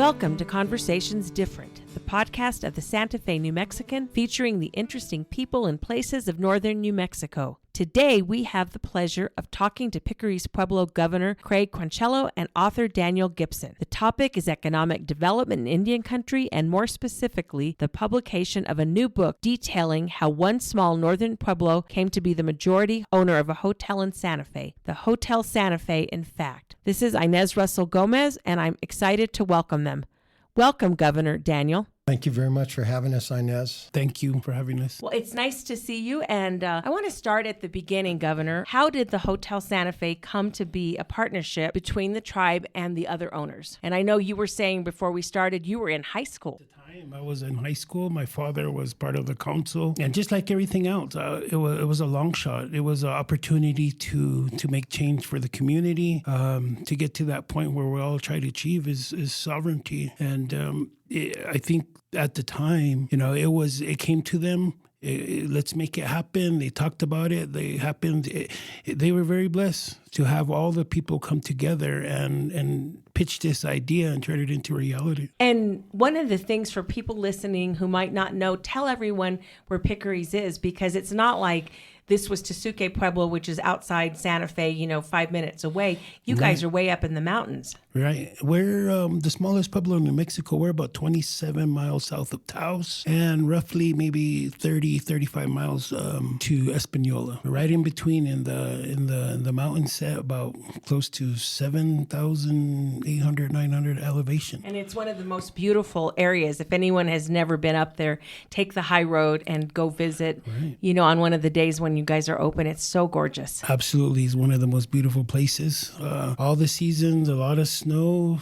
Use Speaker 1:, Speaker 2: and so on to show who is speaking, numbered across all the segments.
Speaker 1: Welcome to Conversations Different, the podcast of the Santa Fe New Mexican, featuring the interesting people and places of northern New Mexico. Today, we have the pleasure of talking to Picuris Pueblo Governor Craig Quanchello and author Daniel Gibson. The topic is economic development in Indian country, and more specifically, the publication of a new book detailing how one small northern pueblo came to be the majority owner of a hotel in Santa Fe, the Hotel Santa Fe, in fact. This is Inez Russell Gomez, and I'm excited to welcome them. Welcome, Governor Daniel.
Speaker 2: Thank you very much for having us, Inez.
Speaker 3: Thank you for having us.
Speaker 1: Well, it's nice to see you, and I want to start at the beginning, Governor. How did the Hotel Santa Fe come to be a partnership between the tribe and the other owners? And I know you were saying before we started you were in high school.
Speaker 3: I was in high school. My father was part of the council. And just like everything else, it was a long shot. It was an opportunity to make change for the community, to get to that point where we all try to achieve is sovereignty. And I think at the time, it came to them. Let's make it happen. They talked about it. They were very blessed to have all the people come together and pitch this idea and turn it into reality.
Speaker 1: And one of the things for people listening who might not know, tell everyone where Picuris is, because it's not like this was Tesuque Pueblo, which is outside Santa Fe, 5 minutes away. You guys are way up in the mountains.
Speaker 3: Right. We're the smallest pueblo in New Mexico. We're about 27 miles south of Taos and roughly maybe 30, 35 miles to Española. Right in between in the mountain set, about close to 7,800, 900 elevation.
Speaker 1: And it's one of the most beautiful areas. If anyone has never been up there, take the high road and go visit,
Speaker 3: right.
Speaker 1: On one of the days when you guys are open. It's so gorgeous.
Speaker 3: Absolutely. It's one of the most beautiful places. All the seasons, a lot of snow,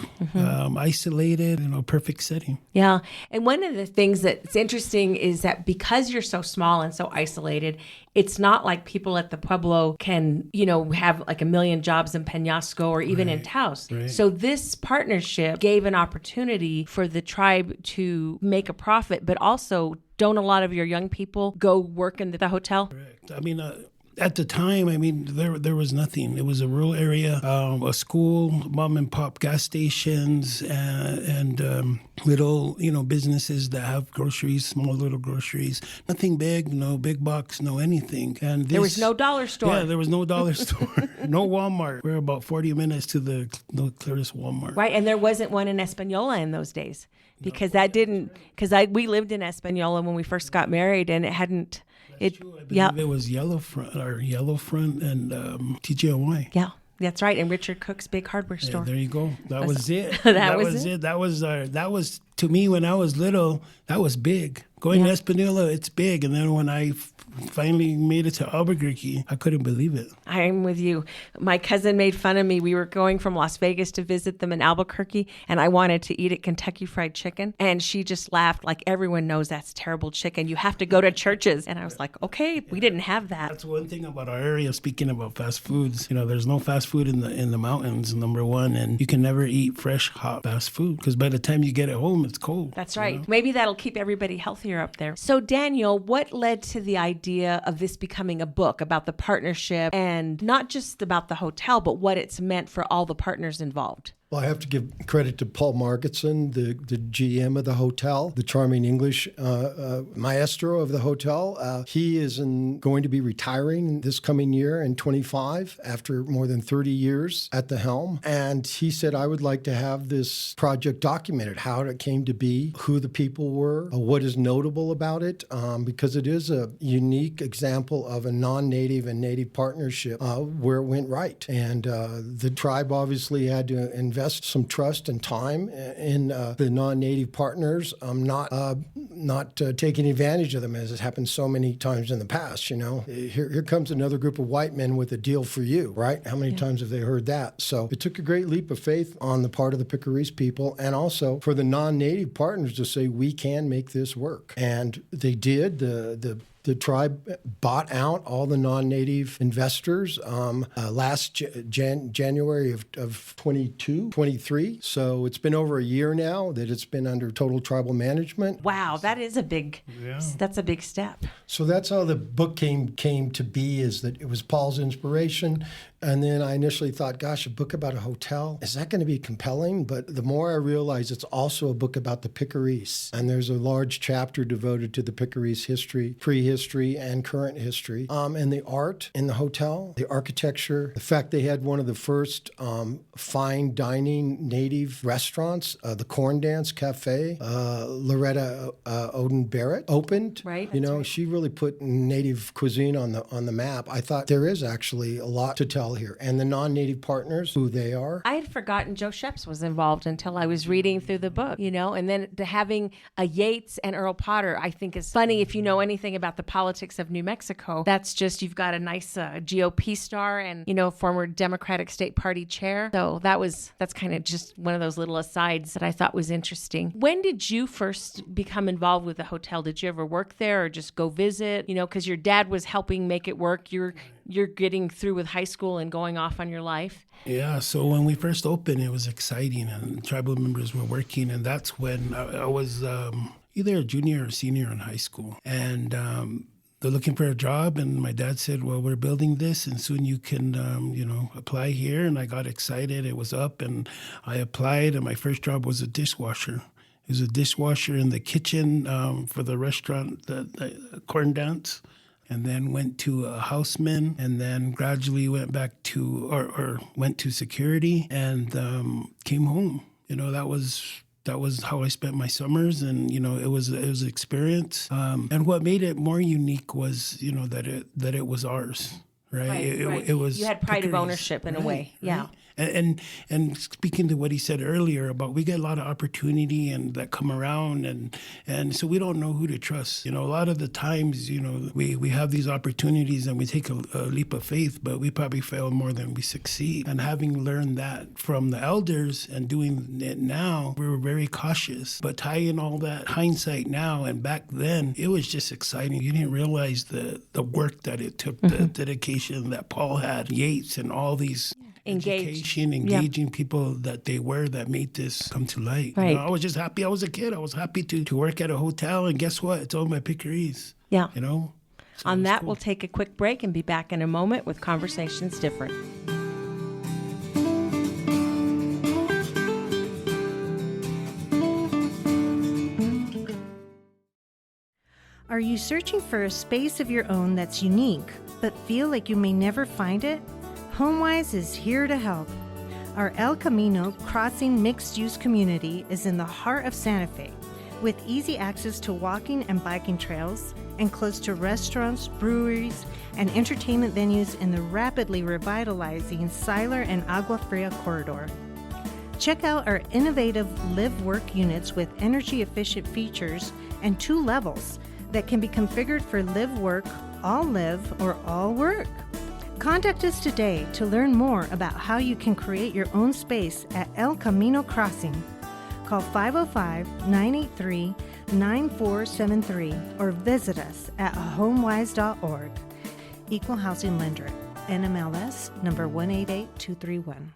Speaker 3: isolated, perfect setting.
Speaker 1: Yeah. And one of the things that's interesting is that because you're so small and so isolated, it's not like people at the Pueblo can, have like a million jobs in Peñasco or even in Taos.
Speaker 3: Right.
Speaker 1: So this partnership gave an opportunity for the tribe to make a profit, but also don't a lot of your young people go work in the hotel?
Speaker 3: Correct. At the time, there was nothing. It was a rural area, a school, mom and pop gas stations, and little, businesses that have groceries, small little groceries. Nothing big, no big box, no anything. And
Speaker 1: there was no dollar store.
Speaker 3: Yeah, there was no dollar store, no Walmart. We're about 40 minutes to the closest Walmart.
Speaker 1: Right, and there wasn't one in Española in those days because we lived in Española when we first got married, and it hadn't.
Speaker 3: True. I believe it was Yellowfront and TGNY.
Speaker 1: Yeah, that's right. And Richard Cook's big hardware store.
Speaker 3: Yeah, there you go. That was it.
Speaker 1: That was it.
Speaker 3: That was to me when I was little. That was big. Going to Española, it's big. And then when I finally made it to Albuquerque, I couldn't believe it.
Speaker 1: I'm with you. My cousin made fun of me. We were going from Las Vegas to visit them in Albuquerque, and I wanted to eat at Kentucky Fried Chicken. And she just laughed like, everyone knows that's terrible chicken. You have to go to Church's. And I was like, okay, we didn't have that.
Speaker 3: That's one thing about our area, speaking about fast foods. There's no fast food in the mountains, number one, and you can never eat fresh, hot fast food because by the time you get it home, it's cold.
Speaker 1: That's right. Maybe that'll keep everybody healthier up there. So, Daniel, what led to the idea of this becoming a book about the partnership and not just about the hotel, but what it's meant for all the partners involved?
Speaker 2: Well, I have to give credit to Paul Margetson, the GM of the hotel, the charming English maestro of the hotel. He is going to be retiring this coming year in 25 after more than 30 years at the helm. And he said, I would like to have this project documented, how it came to be, who the people were, what is notable about it, because it is a unique example of a non-native and native partnership where it went right. And the tribe obviously had to invest some trust and time in the non-native partners, not taking advantage of them as has happened so many times in the past. Here comes another group of white men with a deal for you, right? How many times have they heard that? So it took a great leap of faith on the part of the Picuris people, and also for the non-native partners to say we can make this work, and they did. The tribe bought out all the non-native investors last January of 23. So it's been over a year now that it's been under total tribal management.
Speaker 1: Wow, that's a big step.
Speaker 2: So that's how the book came to be, is that it was Paul's inspiration. And then I initially thought, gosh, a book about a hotel, is that going to be compelling? But the more I realized it's also a book about the Picuris. And there's a large chapter devoted to the Picuris history, prehistory and current history, and the art in the hotel, the architecture, the fact they had one of the first fine dining native restaurants, the Corn Dance Cafe. Loretta Oden Barrett opened.
Speaker 1: Right.
Speaker 2: You know,
Speaker 1: right.
Speaker 2: she really put native cuisine on the map. I thought there is actually a lot to tell here. And the non-native partners, who they are.
Speaker 1: I had forgotten Joe Sheps was involved until I was reading through the book, you know, and then to having a Yates and Earl Potter, I think is funny. If you know anything about the politics of New Mexico, that's just, you've got a nice GOP star and, you know, former Democratic State Party chair. So that's kind of just one of those little asides that I thought was interesting. When did you first become involved with the hotel? Did you ever work there or just go visit? You know, because your dad was helping make it work. You're getting through with high school and going off on your life.
Speaker 3: Yeah, so when we first opened, it was exciting, and tribal members were working, and that's when I was either a junior or senior in high school. And they're looking for a job, and my dad said, well, we're building this, and soon you can, apply here. And I got excited. It was up, and I applied, and my first job was a dishwasher. It was a dishwasher in the kitchen for the restaurant, the Corn Dance. And then went to a houseman, and then gradually went back to, or went to security, and came home. You know, that was how I spent my summers, and you know, it was an experience. And what made it more unique was, you know, that it was ours, right? It was.
Speaker 1: You had pride of
Speaker 3: Picuris,
Speaker 1: ownership in a way, yeah.
Speaker 3: Right? And speaking to what he said earlier about, we get a lot of opportunity and that come around, and so we don't know who to trust. You know, a lot of the times, you know, we have these opportunities and we take a leap of faith, but we probably fail more than we succeed. And having learned that from the elders and doing it now, we were very cautious. But tying all that hindsight now and back then, it was just exciting. You didn't realize the work that it took, the dedication that Paul had, Yates, and all these engaging people that made this come to light.
Speaker 1: Right.
Speaker 3: You know, I was just happy I was a kid. I was happy to work at a hotel, and guess what? It's owned by Picuris.
Speaker 1: Yeah.
Speaker 3: You know? So
Speaker 1: On that,
Speaker 3: cool.
Speaker 1: We'll take a quick break and be back in a moment with Conversations Different.
Speaker 4: Are you searching for a space of your own that's unique, but feel like you may never find it? HomeWise is here to help. Our El Camino Crossing mixed-use community is in the heart of Santa Fe, with easy access to walking and biking trails and close to restaurants, breweries, and entertainment venues in the rapidly revitalizing Siler and Agua Fria corridor. Check out our innovative live-work units with energy-efficient features and 2 levels that can be configured for live-work, all live, or all work. Contact us today to learn more about how you can create your own space at El Camino Crossing. Call 505-983-9473 or visit us at homewise.org. Equal Housing Lender, NMLS number 188231.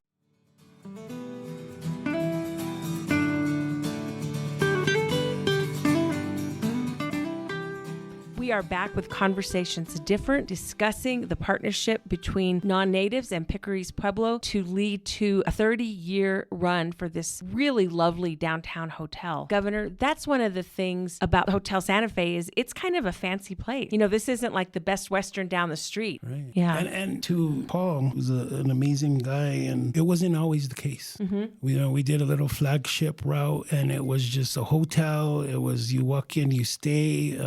Speaker 1: We are back with Conversations Different, discussing the partnership between non-natives and Picuris Pueblo to lead to a 30-year run for this really lovely downtown hotel. Governor, that's one of the things about Hotel Santa Fe is it's kind of a fancy place. You know, this isn't like the Best Western down the street.
Speaker 3: Right.
Speaker 1: Yeah.
Speaker 3: And to Paul, who's an amazing guy, and it wasn't always the case. Mm-hmm. We did a little flagship route, and it was just a hotel. It was, you walk in, you stay,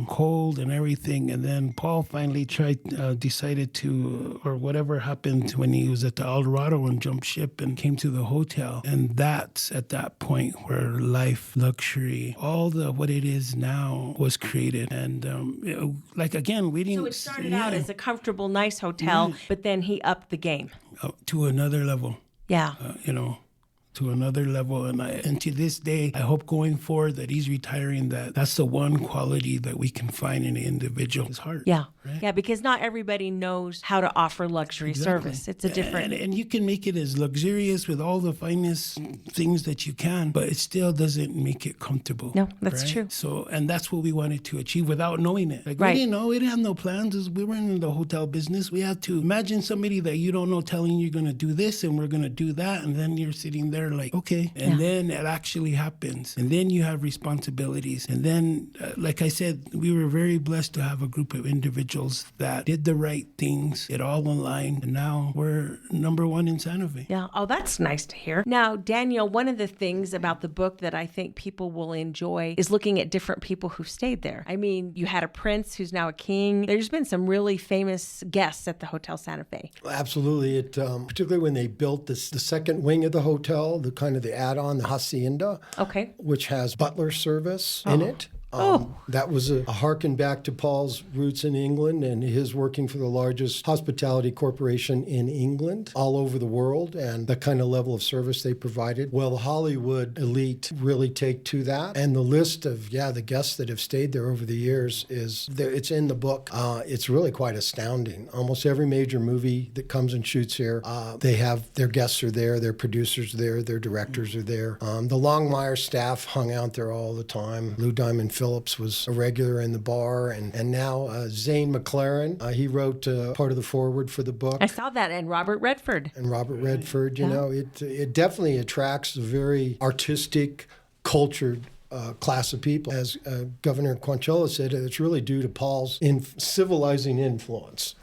Speaker 3: cold and everything. And then Paul finally decided to, or whatever happened when he was at the El Dorado and jumped ship and came to the hotel. And that's at that point where life, luxury, all what it is now was created. And again, we didn't.
Speaker 1: So it started out as a comfortable, nice hotel, but then he upped the game.
Speaker 3: To another level.
Speaker 1: Yeah.
Speaker 3: to another level. And to this day, I hope going forward that he's retiring, that's the one quality that we can find in an individual, his heart.
Speaker 1: Yeah.
Speaker 3: Right?
Speaker 1: Yeah, because not everybody knows how to offer luxury service. It's a different...
Speaker 3: And you can make it as luxurious with all the finest things that you can, but it still doesn't make it comfortable.
Speaker 1: No, that's
Speaker 3: right?
Speaker 1: true.
Speaker 3: So, and that's what we wanted to achieve without knowing it. Like,
Speaker 1: Right.
Speaker 3: we didn't know. We didn't have no plans. We weren't in the hotel business. We had to imagine somebody that you don't know telling you you're going to do this and we're going to do that. And then you're sitting there like, okay. And then it actually happens. And then you have responsibilities. And then, like I said, we were very blessed to have a group of individuals that did the right things. It all aligned. And now we're number one in Santa Fe.
Speaker 1: Yeah. Oh, that's nice to hear. Now, Daniel, one of the things about the book that I think people will enjoy is looking at different people who stayed there. I mean, you had a prince who's now a king. There's been some really famous guests at the Hotel Santa Fe.
Speaker 2: Absolutely. It particularly when they built the second wing of the hotel, the kind of the add-on, the hacienda,
Speaker 1: Okay.
Speaker 2: which has butler service in it. That was a harken back to Paul's roots in England and his working for the largest hospitality corporation in England, all over the world, and the kind of level of service they provided. Well, the Hollywood elite really take to that. And the list of, the guests that have stayed there over the years it's in the book. It's really quite astounding. Almost every major movie that comes and shoots here, they have their guests are there, their producers are there, their directors are there. The Longmire staff hung out there all the time. Lou Diamond Phillips was a regular in the bar, and now Zane McLaren, he wrote part of the foreword for the book.
Speaker 1: I saw that, and Robert Redford.
Speaker 2: And Robert Redford, you know, it definitely attracts a very artistic, cultured class of people. As Governor Quanchello said, it's really due to Paul's civilizing influence.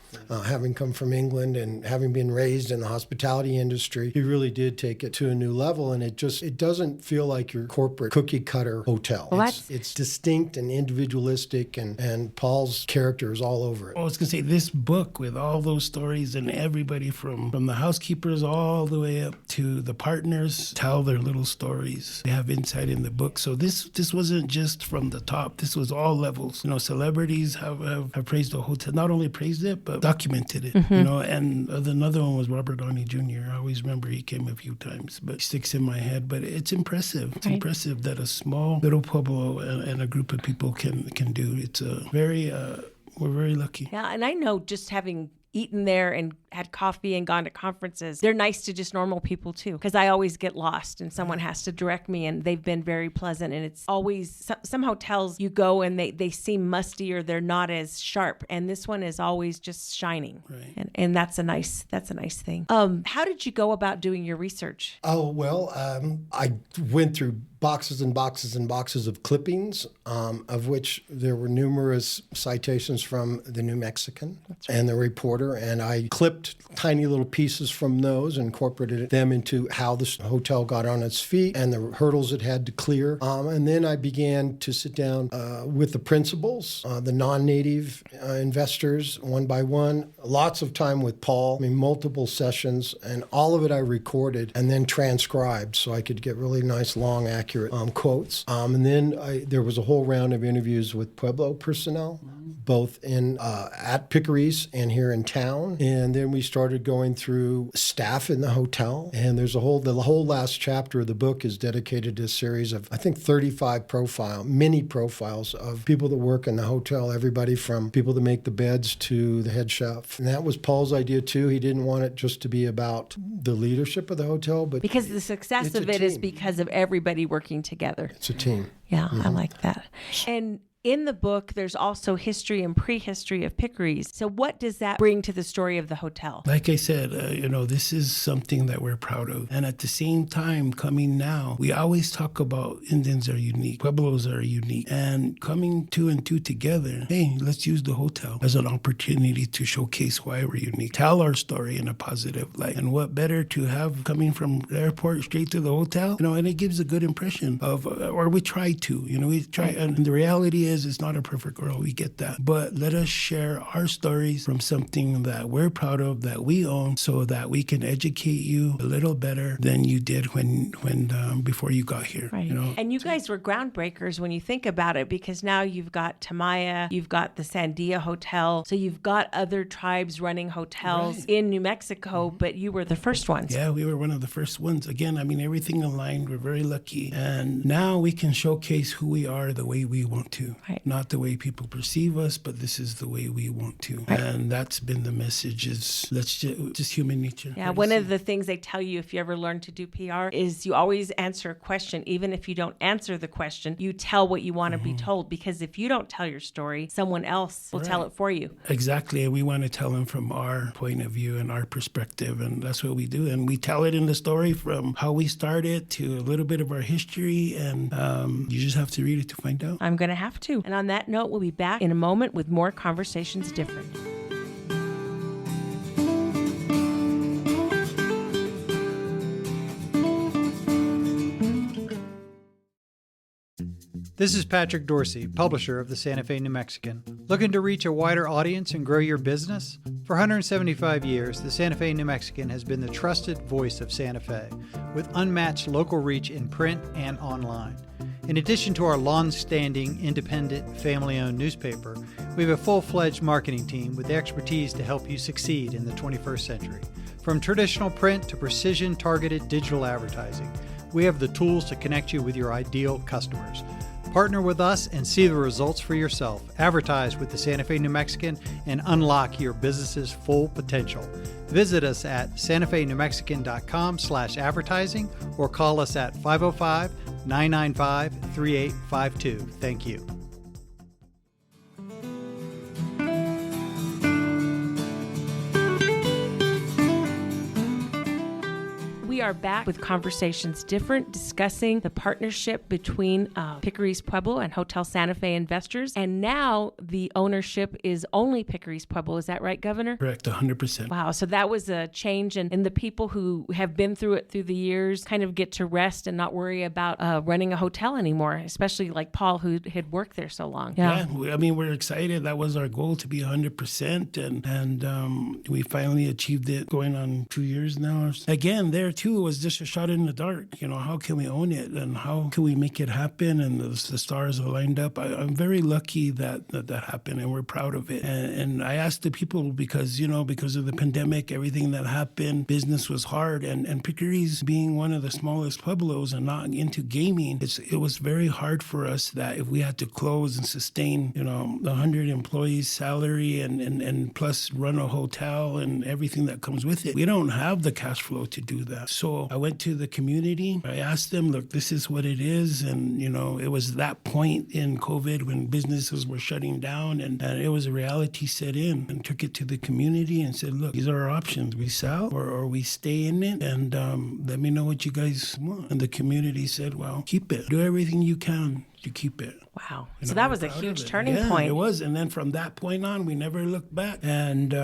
Speaker 2: Having come from England and having been raised in the hospitality industry, he really did take it to a new level, and it doesn't feel like your corporate cookie cutter hotel.
Speaker 1: Well,
Speaker 2: it's distinct and individualistic, and Paul's character is all over it.
Speaker 3: I was going to say, this book with all those stories and everybody from the housekeepers all the way up to the partners tell their little stories. They have insight in the book. So this wasn't just from the top. This was all levels. You know, celebrities have praised the hotel, not only praised it, but documented it, you know, and another one was Robert Downey Jr. I always remember he came a few times, but it sticks in my head. But it's impressive. It's impressive that a small little pueblo and a group of people can do. It's we're very lucky.
Speaker 1: Yeah, and I know just having eaten there and had coffee and gone to conferences, they're nice to just normal people too, because I always get lost and someone has to direct me, and they've been very pleasant. And it's always some hotels you go and they seem musty or they're not as sharp, and this one is always just shining.
Speaker 3: Right.
Speaker 1: And that's a nice thing. How did you go about doing your research?
Speaker 2: Oh, well, I went through boxes and boxes and boxes of clippings, of which there were numerous citations from the New Mexican and the Reporter, and I clipped tiny little pieces from those and incorporated them into how the hotel got on its feet and the hurdles it had to clear. And then I began to sit down with the principals, the non-native investors, one by one. Lots of time with Paul, multiple sessions, and all of it I recorded and then transcribed so I could get really nice, long, accurate quotes. And then there was a whole round of interviews with Pueblo personnel, both at Picuris and here in town. And then we started going through staff in the hotel. And there's the whole last chapter of the book is dedicated to a series of, I think, 35 mini profiles of people that work in the hotel, everybody from people that make the beds to the head chef. And that was Paul's idea too. He didn't want it just to be about the leadership of the hotel, but
Speaker 1: because the success of it is because of everybody working together.
Speaker 2: It's a team.
Speaker 1: Yeah, I like that. And in the book, there's also history and prehistory of Picuris. So what does that bring to the story of the hotel?
Speaker 3: Like I said, this is something that we're proud of. And at the same time, coming now, we always talk about Indians are unique, Pueblos are unique. And coming two and two together, hey, let's use the hotel as an opportunity to showcase why we're unique, tell our story in a positive light. And what better to have coming from the airport straight to the hotel, and it gives a good impression of, or we try to, we try. And the reality is, is, it's not a perfect world. We get that. But let us share our stories from something that we're proud of, that we own, so that we can educate you a little better than you did when before you got here.
Speaker 1: Right.
Speaker 3: You know?
Speaker 1: And you guys were groundbreakers when you think about it, because now you've got Tamaya, you've got the Sandia Hotel, so you've got other tribes running hotels in New Mexico, but you were the first ones.
Speaker 3: Yeah, we were one of the first ones. Again, I mean, everything aligned. We're very lucky. And now we can showcase who we are the way we want to.
Speaker 1: Right.
Speaker 3: Not the way people perceive us, but this is the way we want to. Right. And that's been the message, is let's just human nature.
Speaker 1: Yeah, one of the things they tell you if you ever learn to do PR is you always answer a question. Even if you don't answer the question, you tell what you want to be told, because if you don't tell your story, someone else will tell it for you.
Speaker 3: Exactly. And we want to tell them from our point of view and our perspective. And that's what we do. And we tell it in the story from how we started to a little bit of our history. And you just have to read it to find out.
Speaker 1: I'm going to have to. And on that note, we'll be back in a moment with more Conversations Different.
Speaker 5: This is Patrick Dorsey, publisher of the Santa Fe New Mexican. Looking to reach a wider audience and grow your business? For 175 years, the Santa Fe New Mexican has been the trusted voice of Santa Fe, with unmatched local reach in print and online. In addition to our long-standing, independent, family-owned newspaper, we have a full-fledged marketing team with the expertise to help you succeed in the 21st century. From traditional print to precision-targeted digital advertising, we have the tools to connect you with your ideal customers. Partner with us and see the results for yourself. Advertise with the Santa Fe New Mexican and unlock your business's full potential. Visit us at santafenewmexican.com/advertising or call us at 505-995-3852. Thank you.
Speaker 1: We are back with Conversations Different, discussing the partnership between Picuris Pueblo and Hotel Santa Fe investors. And now the ownership is only Picuris Pueblo. Is that right, Governor?
Speaker 3: Correct, 100%.
Speaker 1: Wow. So that was a change. And the people who have been through it through the years kind of get to rest and not worry about running a hotel anymore, especially like Paul, who had worked there so long.
Speaker 3: Yeah, I mean, we're excited. That was our goal, to be 100%. And we finally achieved it, going on 2 years now. Again, there too, it was just a shot in the dark. You know, how can we own it and how can we make it happen? And the stars are lined up. I'm very lucky that happened, and we're proud of it. And I asked the people because of the pandemic, everything that happened, business was hard. And Picuris being one of the smallest pueblos and not into gaming, it was very hard for us that if we had to close and sustain, the 100 employees' salary and plus run a hotel and everything that comes with it, we don't have the cash flow to do that. So I went to the community. I asked them, look, this is what it is. And, it was that point in COVID when businesses were shutting down and it was a reality set in, and took it to the community and said, look, these are our options. We sell or we stay in it, and let me know what you guys want. And the community said, well, keep it. Do everything you can to keep it.
Speaker 1: Wow. So that was a huge turning point.
Speaker 3: It was. And then from that point on, we never looked back. And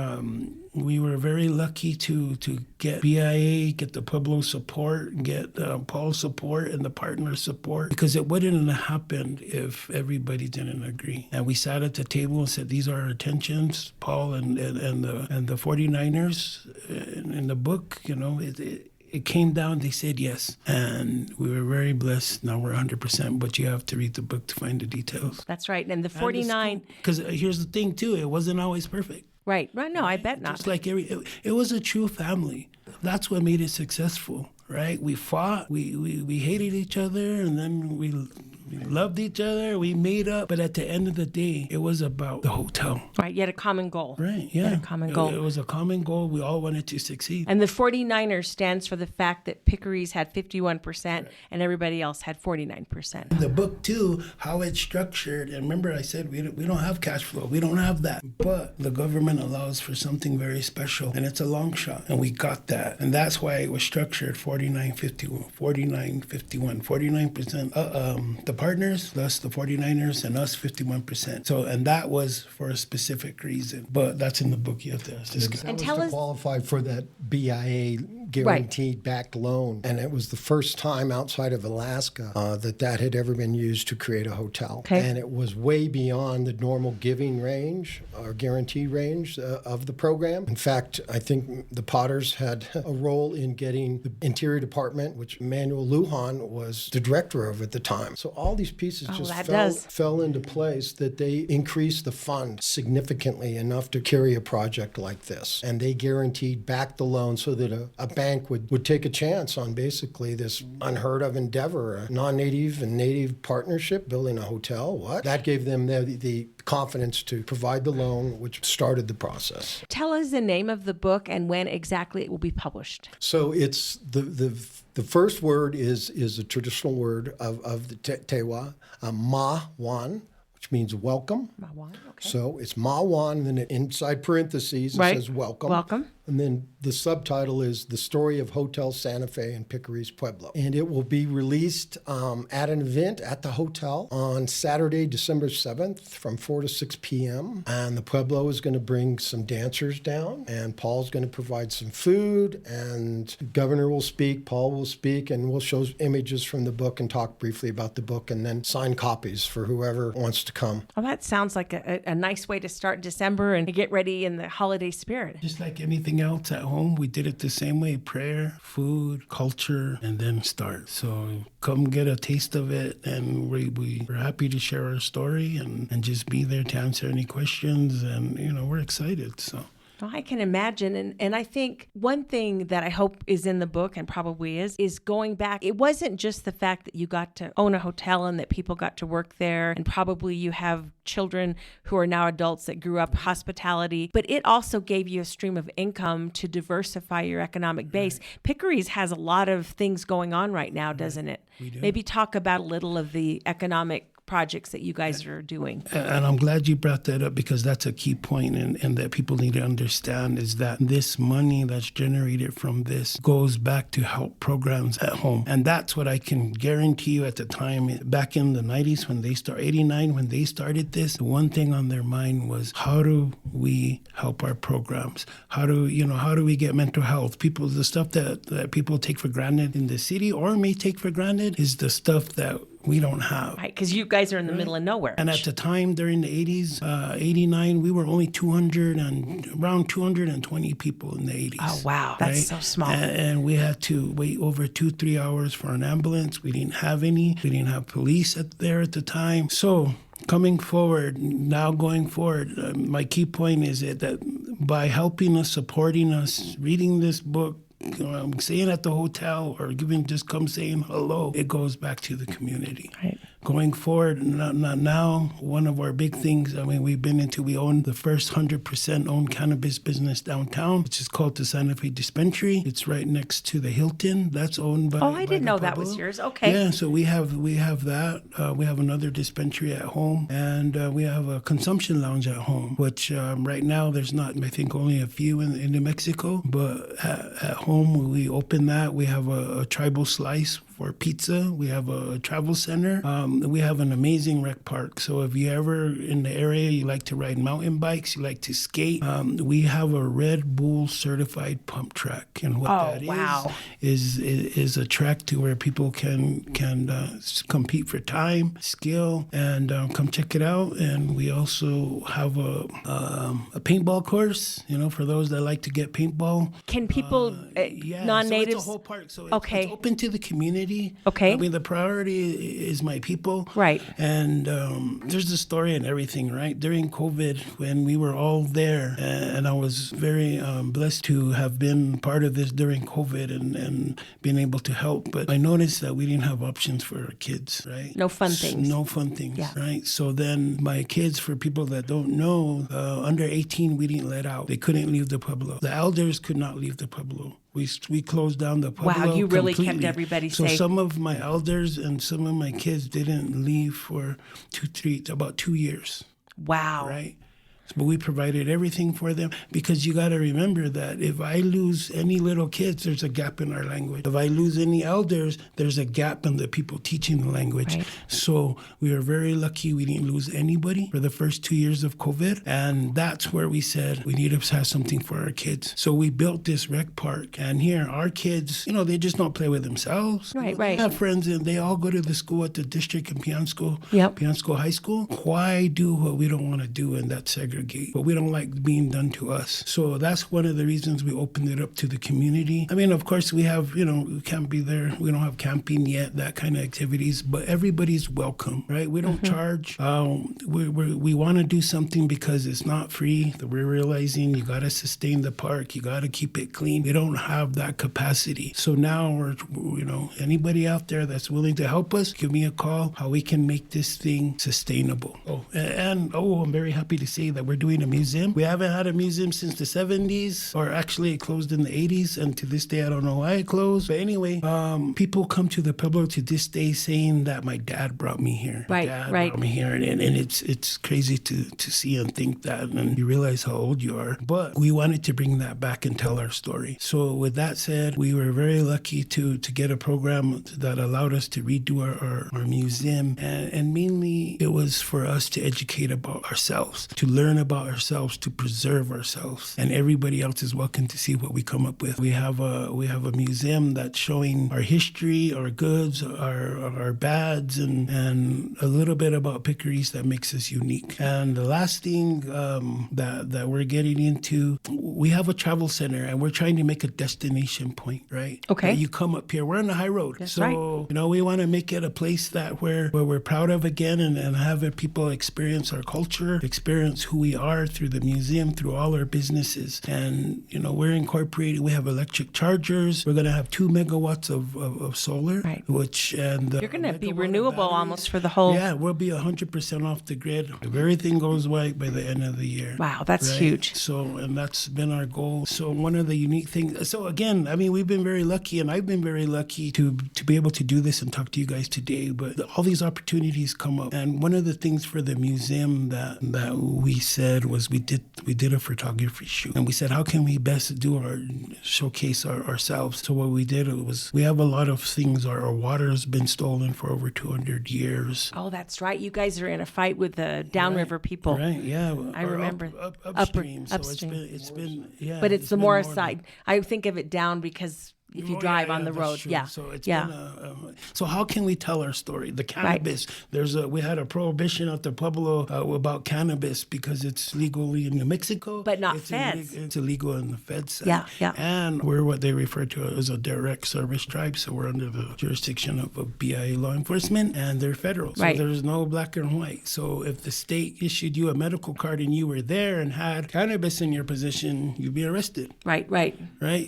Speaker 3: we were very lucky to get BIA, get the Pueblo support, get Paul's support and the partner support, because it wouldn't have happened if everybody didn't agree. And we sat at the table and said, these are our intentions, Paul and the 49ers in the book, it came down, they said yes. And we were very blessed. Now we're 100%, but you have to read the book to find the details.
Speaker 1: That's right. And the 49...
Speaker 3: Because here's the thing, too. It wasn't always perfect.
Speaker 1: Right. No, I bet not.
Speaker 3: Just like it was a true family. That's what made it successful, right? We fought, we hated each other, and then we loved each other, we made up, but at the end of the day, it was about the hotel.
Speaker 1: Right, you had a common goal.
Speaker 3: Right, yeah.
Speaker 1: You had a common goal.
Speaker 3: It was a common goal. We all wanted to succeed.
Speaker 1: And the 49ers stands for the fact that Picuris had 51% and everybody else had 49%.
Speaker 3: In the book, too, how it's structured, and remember I said we don't have cash flow. We don't have that. But the government allows for something very special, and it's a long shot, and we got that. And that's why it was structured 49-51, 49%. The partners, plus the 49ers, and us 51%. So, and that was for a specific reason. But that's in the book. You have to ask this guy.
Speaker 2: And tell us, to qualify for that BIA guaranteed backed loan. And it was the first time outside of Alaska that had ever been used to create a hotel.
Speaker 1: Okay.
Speaker 2: And it was way beyond the normal giving range or guarantee range of the program. In fact, I think the Potters had a role in getting the Interior Department, which Manuel Lujan was the director of at the time. So all these pieces fell into place that they increased the fund significantly enough to carry a project like this. And they guaranteed back the loan so that a bank would take a chance on basically this unheard of endeavor, a non-native and native partnership, building a hotel. What? That gave them the confidence to provide the loan, which started the process.
Speaker 1: Tell us the name of the book and when exactly it will be published.
Speaker 2: So it's the first word is a traditional word of the Tewa, ma-wan, which means welcome.
Speaker 1: Ma-wan, okay.
Speaker 2: So it's ma-wan, and then inside parentheses it says welcome.
Speaker 1: Welcome.
Speaker 2: And then the subtitle is The Story of Hotel Santa Fe in Picuris Pueblo. And it will be released at an event at the hotel on Saturday, December 7th from 4 to 6 p.m. And the Pueblo is going to bring some dancers down, and Paul's going to provide some food, and the governor will speak, Paul will speak, and we'll show images from the book and talk briefly about the book, and then sign copies for whoever wants to come.
Speaker 1: Well, that sounds like a nice way to start December and to get ready in the holiday spirit.
Speaker 3: Just like anything else at home, we did it the same way: prayer, food, culture, and then start. So come get a taste of it, and we're happy to share our story and just be there to answer any questions, and we're excited. So
Speaker 1: Well, I can imagine. And I think one thing that I hope is in the book, and probably is going back. It wasn't just the fact that you got to own a hotel and that people got to work there, and probably you have children who are now adults that grew up hospitality, but it also gave you a stream of income to diversify your economic base. Right. Picuris has a lot of things going on right now, doesn't it?
Speaker 3: We do.
Speaker 1: Maybe talk about a little of the economic projects that you guys are doing.
Speaker 3: And I'm glad you brought that up, because that's a key point, and that people need to understand is that this money that's generated from this goes back to help programs at home. And that's what I can guarantee you. At the time, back in the 90s, 89, when they started this, the one thing on their mind was, how do we help our programs? How do we get mental health? The stuff that people take for granted in the city or may take for granted is the stuff that we don't have.
Speaker 1: Right, because you guys are in the middle of nowhere.
Speaker 3: And at the time, during the 80s, 89, we were only around 220 people in the 80s.
Speaker 1: Oh, wow. That's so small.
Speaker 3: And we had to wait over 2-3 hours for an ambulance. We didn't have any. We didn't have police there at the time. So going forward, my key point is that by helping us, supporting us, reading this book, staying at the hotel, or just come saying hello, it goes back to the community.
Speaker 1: Right.
Speaker 3: Going forward, now, one of our big things, we own the first 100% owned cannabis business downtown, which is called the Santa Fe Dispensary. It's right next to the Hilton. That's owned by
Speaker 1: I didn't know that was yours. Okay.
Speaker 3: Yeah, so we have that. We have another dispensary at home, and we have a consumption lounge at home, which right now there's not, I think, only a few in New Mexico, but at home we open that. We have a tribal slice for pizza. We have a travel center. We have an amazing rec park. So if you ever in the area, you like to ride mountain bikes, you like to skate, we have a Red Bull certified pump track. And what is a track to where people can compete for time, skill, and come check it out. And we also have a paintball course, for those that like to get paintball.
Speaker 1: Can people, non-natives?
Speaker 3: So it's a whole park. So it's open to the community.
Speaker 1: Okay.
Speaker 3: The priority is my people.
Speaker 1: Right.
Speaker 3: And there's a story and everything, right? During COVID, when we were all there, and I was very blessed to have been part of this during COVID and being able to help. But I noticed that we didn't have options for our kids, right?
Speaker 1: No fun things.
Speaker 3: Yeah. Right? So then my kids, for people that don't know, under 18, we didn't let out. They couldn't leave the Pueblo. The elders could not leave the Pueblo. We closed down the Pueblo.
Speaker 1: Wow, you really
Speaker 3: completely.
Speaker 1: kept everybody safe.
Speaker 3: So some of my elders and some of my kids didn't leave for about 2 years.
Speaker 1: Wow.
Speaker 3: Right? But we provided everything for them, because you got to remember that if I lose any little kids, there's a gap in our language. If I lose any elders, there's a gap in the people teaching the language.
Speaker 1: Right.
Speaker 3: So we are very lucky we didn't lose anybody for the first 2 years of COVID. And that's where we said we need to have something for our kids. So we built this rec park. And here, our kids, they just don't play with themselves.
Speaker 1: Right.
Speaker 3: They have friends, and they all go to the school at the district and Picuris High School. Why do what we don't want to do in that segregate? But we don't like being done to us. So that's one of the reasons we opened it up to the community. I mean, of course, we have, we can't be there. We don't have camping yet, that kind of activities, but everybody's welcome, right? We don't charge. We want to do something because it's not free. We're realizing you got to sustain the park. You got to keep it clean. We don't have that capacity. So now we're, anybody out there that's willing to help us, give me a call, how we can make this thing sustainable. I'm very happy to say that we're doing a museum. We haven't had a museum since the 70s, or actually it closed in the 80s, and to this day I don't know why it closed. But anyway, people come to the Pueblo to this day saying that my dad brought me here. Dad brought me here, and it's crazy to see and think that, and you realize how old you are. But we wanted to bring that back and tell our story. So with that said, we were very lucky to get a program that allowed us to redo our museum, and mainly it was for us to educate about ourselves, to learn about ourselves, to preserve ourselves, and everybody else is welcome to see what we come up with. We have a museum that's showing our history, our goods, our bads, and a little bit about Picuris that makes us unique. And the last thing that we're getting into, we have a travel center, and we're trying to make a destination point, right?
Speaker 1: Okay.
Speaker 3: That you come up here. We're on the high road.
Speaker 1: That's
Speaker 3: so,
Speaker 1: right.
Speaker 3: We want to make it a place that where we're proud of again, and have people experience our culture, experience who we are through the museum, through all our businesses. And, we're incorporating, we have electric chargers. We're going to have 2 megawatts of solar,
Speaker 1: right.
Speaker 3: You're
Speaker 1: going to be renewable almost for the whole.
Speaker 3: Yeah, we'll be 100% off the grid if everything goes right by the end of the year.
Speaker 1: Wow, that's huge.
Speaker 3: So, and that's been our goal. So one of the unique things, so again, we've been very lucky, and I've been very lucky to be able to do this and talk to you guys today, but all these opportunities come up. And one of the things for the museum that we said was we did a photography shoot, and we said, how can we best showcase ourselves? So what we did was, we have a lot of things. Our water has been stolen for over 200 years.
Speaker 1: Oh, that's right. You guys are in a fight with the downriver people.
Speaker 3: Right, yeah.
Speaker 1: I remember.
Speaker 3: Upstream.
Speaker 1: Upstream.
Speaker 3: So it's been, yeah.
Speaker 1: But it's the Morris side. I think of it down because if you drive on the road.
Speaker 3: True.
Speaker 1: Yeah.
Speaker 3: So it's been so how can we tell our story? The cannabis. Right. We had a prohibition at the Pueblo about cannabis because it's legally in New Mexico,
Speaker 1: but not feds.
Speaker 3: It's illegal in the feds side.
Speaker 1: Yeah.
Speaker 3: And we're what they refer to as a direct service tribe, so we're under the jurisdiction of BIA law enforcement, and they're federal. So there's no black and white. So if the state issued you a medical card and you were there and had cannabis in your possession, you'd be arrested.
Speaker 1: Right.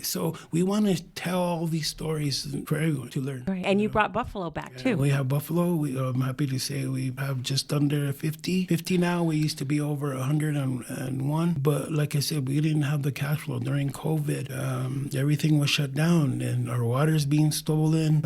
Speaker 3: So we want to tell all these stories for everyone to learn.
Speaker 1: Right. And you brought buffalo back too.
Speaker 3: We have buffalo. I'm happy to say we have just under 50 now. We used to be over 101, but like I said, we didn't have the cash flow during COVID. Everything was shut down, and our water's being stolen.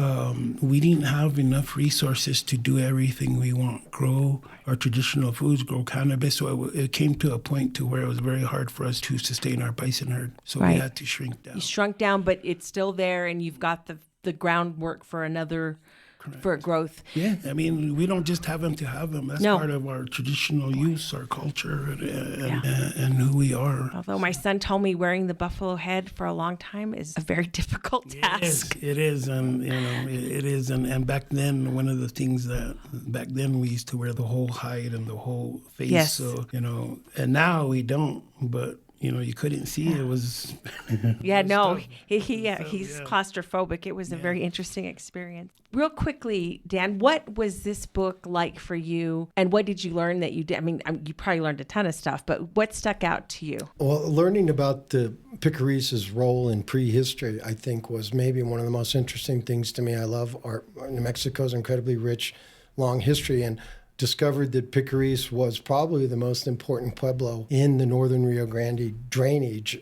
Speaker 3: We didn't have enough resources to do everything we want. Grow our traditional foods, grow cannabis. So it came to a point to where it was very hard for us to sustain our bison herd. So we had to shrink down.
Speaker 1: You shrunk down, but it's still there, and you've got the groundwork for another. Correct. For growth.
Speaker 3: Yeah, we don't just have them to have them. That's part of our traditional use, our culture, and who we are.
Speaker 1: Although my son told me wearing the buffalo head for a long time is a very difficult task.
Speaker 3: It is, and it is. And back then, one of the things we used to wear the whole hide and the whole face.
Speaker 1: Yes.
Speaker 3: So and now we don't, but. You couldn't see it was.
Speaker 1: He's claustrophobic. It was a very interesting experience. Real quickly, Dan, what was this book like for you, and what did you learn that you did? You probably learned a ton of stuff, but what stuck out to you?
Speaker 2: Well, learning about the Picuris' role in prehistory, I think, was maybe one of the most interesting things to me. I love art. New Mexico's incredibly rich, long history, and discovered that Picuris was probably the most important pueblo in the northern Rio Grande drainage.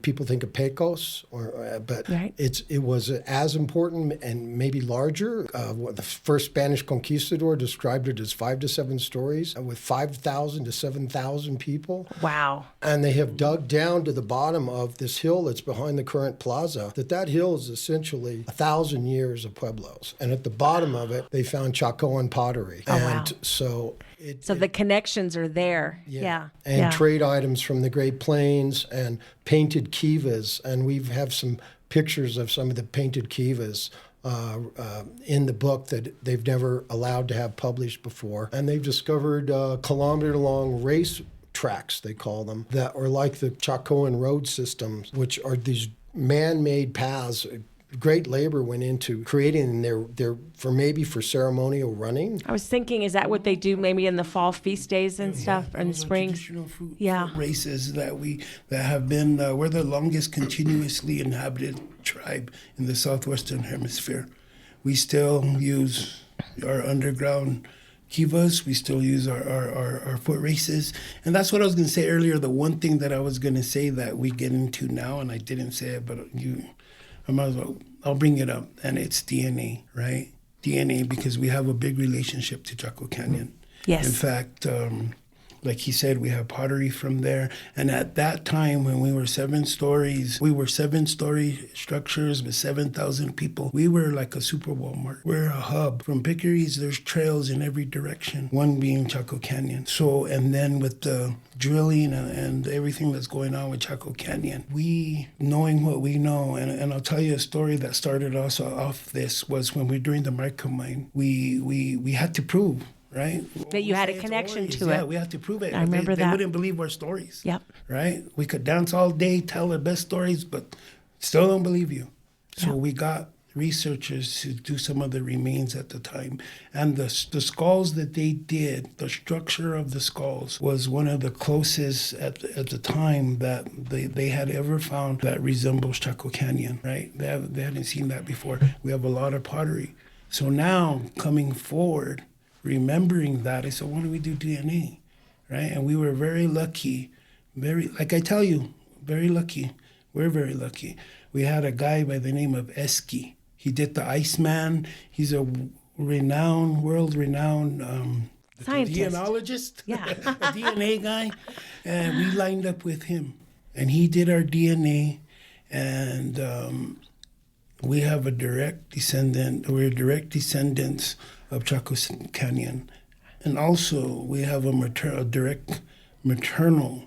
Speaker 2: People think of Pecos, but
Speaker 1: right.
Speaker 2: it was as important and maybe larger. The first Spanish conquistador described it as 5 to 7 stories with 5,000 to 7,000 people.
Speaker 1: Wow.
Speaker 2: And they have dug down to the bottom of this hill that's behind the current plaza, that hill is essentially 1,000 years of pueblos. And at the bottom of it, they found Chacoan pottery.
Speaker 1: Oh,
Speaker 2: and
Speaker 1: wow.
Speaker 2: so
Speaker 1: the connections are there. Yeah.
Speaker 2: And trade items from the Great Plains and painted kivas. And we have some pictures of some of the painted kivas in the book that they've never allowed to have published before. And they've discovered kilometer-long race tracks, they call them, that are like the Chacoan road systems, which are these man-made paths. Great labor went into creating their for ceremonial running.
Speaker 1: I was thinking, is that what they do maybe in the fall feast days and stuff, or in the spring?
Speaker 3: Traditional food
Speaker 1: Yeah.
Speaker 3: races that have been we're the longest continuously inhabited tribe in the southwestern hemisphere. We still use our underground kivas. We still use our foot races. And that's what I was going to say earlier. The one thing that I was going to say that we get into now, and I didn't say it, but I might as well, I'll bring it up. And it's DNA, right? DNA, because we have a big relationship to Chaco Canyon.
Speaker 1: Yes.
Speaker 3: In fact, like he said, we have pottery from there. And at that time, when we were 7 story structures with 7,000 people. We were like a super Walmart. We're a hub. From Picuris, there's trails in every direction, one being Chaco Canyon. So, and then with the drilling and everything that's going on with Chaco Canyon, we, knowing what we know, and I'll tell you a story that started us off this, was when we were doing the micro mine, we had to prove, right?
Speaker 1: That you had a connection to it.
Speaker 3: Yeah, we had to prove it.
Speaker 1: I remember
Speaker 3: they
Speaker 1: that.
Speaker 3: wouldn't believe our stories.
Speaker 1: Yep.
Speaker 3: Right? We could dance all day, tell the best stories, but still don't believe you. So we got researchers to do some of the remains at the time. And the skulls that they did, the structure of the skulls was one of the closest at the time that they had ever found that resembles Chaco Canyon, right? They hadn't seen that before. We have a lot of pottery. So now, coming forward, remembering that, I said, why don't we do DNA, right? And we were very lucky, like I tell you, very lucky. We're very lucky. We had a guy by the name of Eski. He did the Iceman. He's a world-renowned
Speaker 1: scientist,
Speaker 3: DNA-ologist,
Speaker 1: Yeah.
Speaker 3: a DNA guy. And we lined up with him. And he did our DNA. And we have a direct descendant. We're direct descendants of Chaco Canyon. And also, we have a direct maternal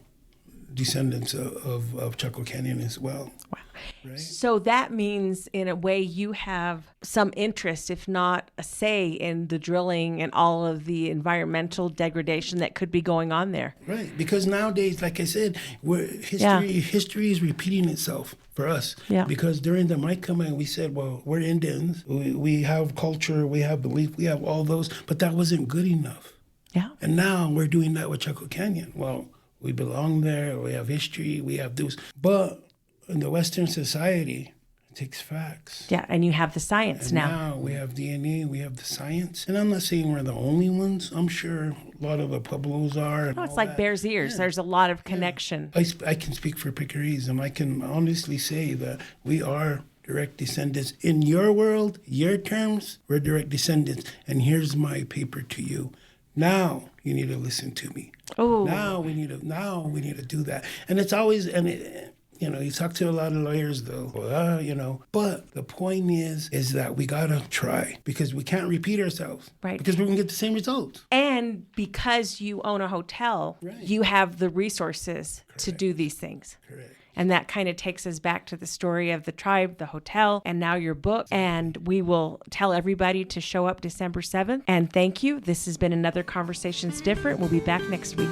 Speaker 3: descendants of Chaco Canyon as well.
Speaker 1: Wow.
Speaker 3: Right?
Speaker 1: So that means, in a way, you have some interest, if not a say, in the drilling and all of the environmental degradation that could be going on there.
Speaker 3: Right, because nowadays, like I said, history is repeating itself for us.
Speaker 1: Yeah.
Speaker 3: Because during the Mica Mine, we said, well, we're Indians, we have culture, we have belief, we have all those, but that wasn't good enough.
Speaker 1: Yeah.
Speaker 3: And now we're doing that with Chaco Canyon. Well, we belong there, we have history, we have this, but in the Western society, it takes facts.
Speaker 1: Yeah, and you have the science
Speaker 3: And now we have DNA, we have the science. And I'm not saying we're the only ones. I'm sure a lot of the Pueblos are. And
Speaker 1: Oh, it's
Speaker 3: all
Speaker 1: like
Speaker 3: that.
Speaker 1: Bear's Ears.
Speaker 3: Yeah.
Speaker 1: There's a lot of connection.
Speaker 3: I can speak for Picuris, and I can honestly say that we are direct descendants. In your world, your terms, we're direct descendants. And here's my paper to you. Now you need to listen to me.
Speaker 1: Oh.
Speaker 3: Now we need to do that. And it's always, you talk to a lot of lawyers, though, but the point is that we got to try, because we can't repeat ourselves.
Speaker 1: Right.
Speaker 3: Because we're going to get the same results.
Speaker 1: And because you own a hotel,
Speaker 3: Right.
Speaker 1: you have the resources to do these things.
Speaker 3: Correct.
Speaker 1: And that kind of takes us back to the story of the tribe, the hotel, and now your book. And we will tell everybody to show up December 7th. And thank you. This has been another Conversations Different. We'll be back next week.